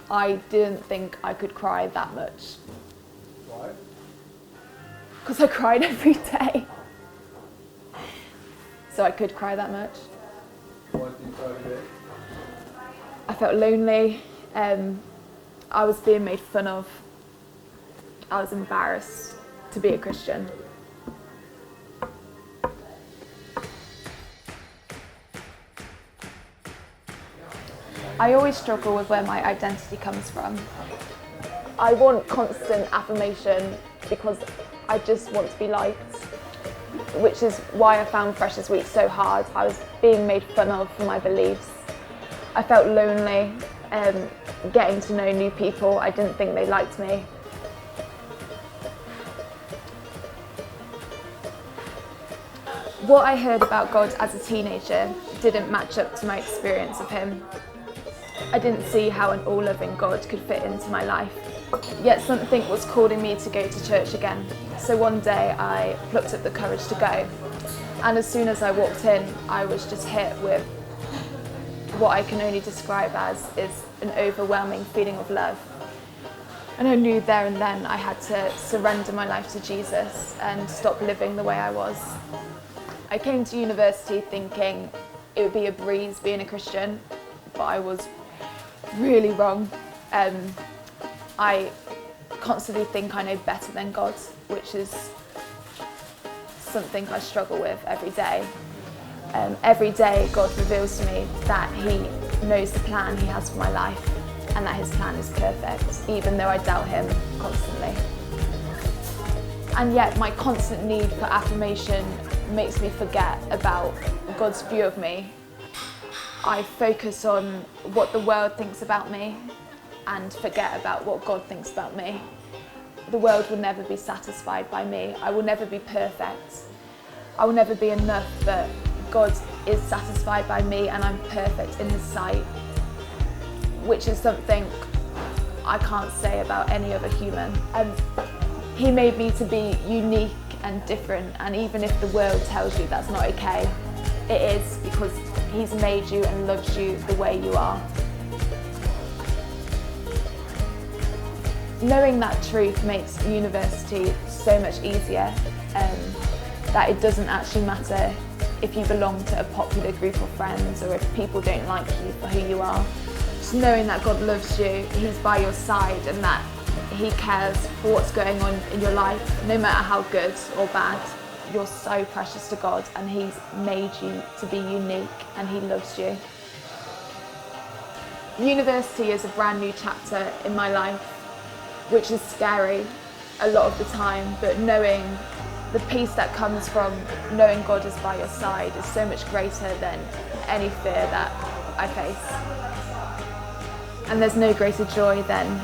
I didn't think I could cry that much. Why? Because I cried every day. So I could cry that much. Why did you cry every day? I felt lonely. I was being made fun of. I was embarrassed to be a Christian. I always struggle with where my identity comes from. I want constant affirmation because I just want to be liked, which is why I found Freshers Week so hard. I was being made fun of for my beliefs. I felt lonely, getting to know new people. I didn't think they liked me. What I heard about God as a teenager didn't match up to my experience of Him. I didn't see how an all-loving God could fit into my life. Yet something was calling me to go to church again. So one day I plucked up the courage to go. And as soon as I walked in, I was just hit with what I can only describe as is an overwhelming feeling of love. And I knew there and then I had to surrender my life to Jesus and stop living the way I was. I came to university thinking it would be a breeze being a Christian, but I was really wrong. I constantly think I know better than God, which is something I struggle with every day. Every day God reveals to me that He knows the plan He has for my life and that His plan is perfect, even though I doubt Him constantly. And yet my constant need for affirmation makes me forget about God's view of me. I focus on what the world thinks about me and forget about what God thinks about me. The world will never be satisfied by me. I will never be perfect. I will never be enough, but God is satisfied by me and I'm perfect in His sight, which is something I can't say about any other human. He made me to be unique and different, and even if the world tells you that's not okay, it is, because He's made you and loves you the way you are. Knowing that truth makes university so much easier, that it doesn't actually matter if you belong to a popular group of friends or if people don't like you for who you are. Just knowing that God loves you, He's by your side, and that He cares for what's going on in your life, no matter how good or bad. You're so precious to God and He's made you to be unique and He loves you. University is a brand new chapter in my life, which is scary a lot of the time, but knowing the peace that comes from knowing God is by your side is so much greater than any fear that I face. And there's no greater joy than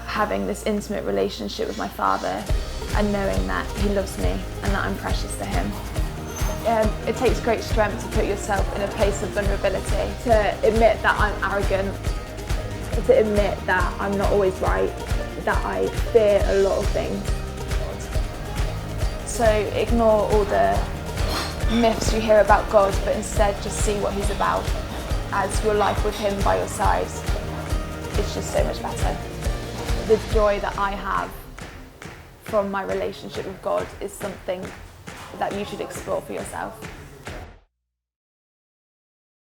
having this intimate relationship with my Father and knowing that He loves me and that I'm precious to Him. It takes great strength to put yourself in a place of vulnerability, to admit that I'm arrogant, to admit that I'm not always right, that I fear a lot of things. So ignore all the myths you hear about God, but instead just see what He's about, as your life with Him by your side is just so much better. The joy that I have from my relationship with God is something that you should explore for yourself.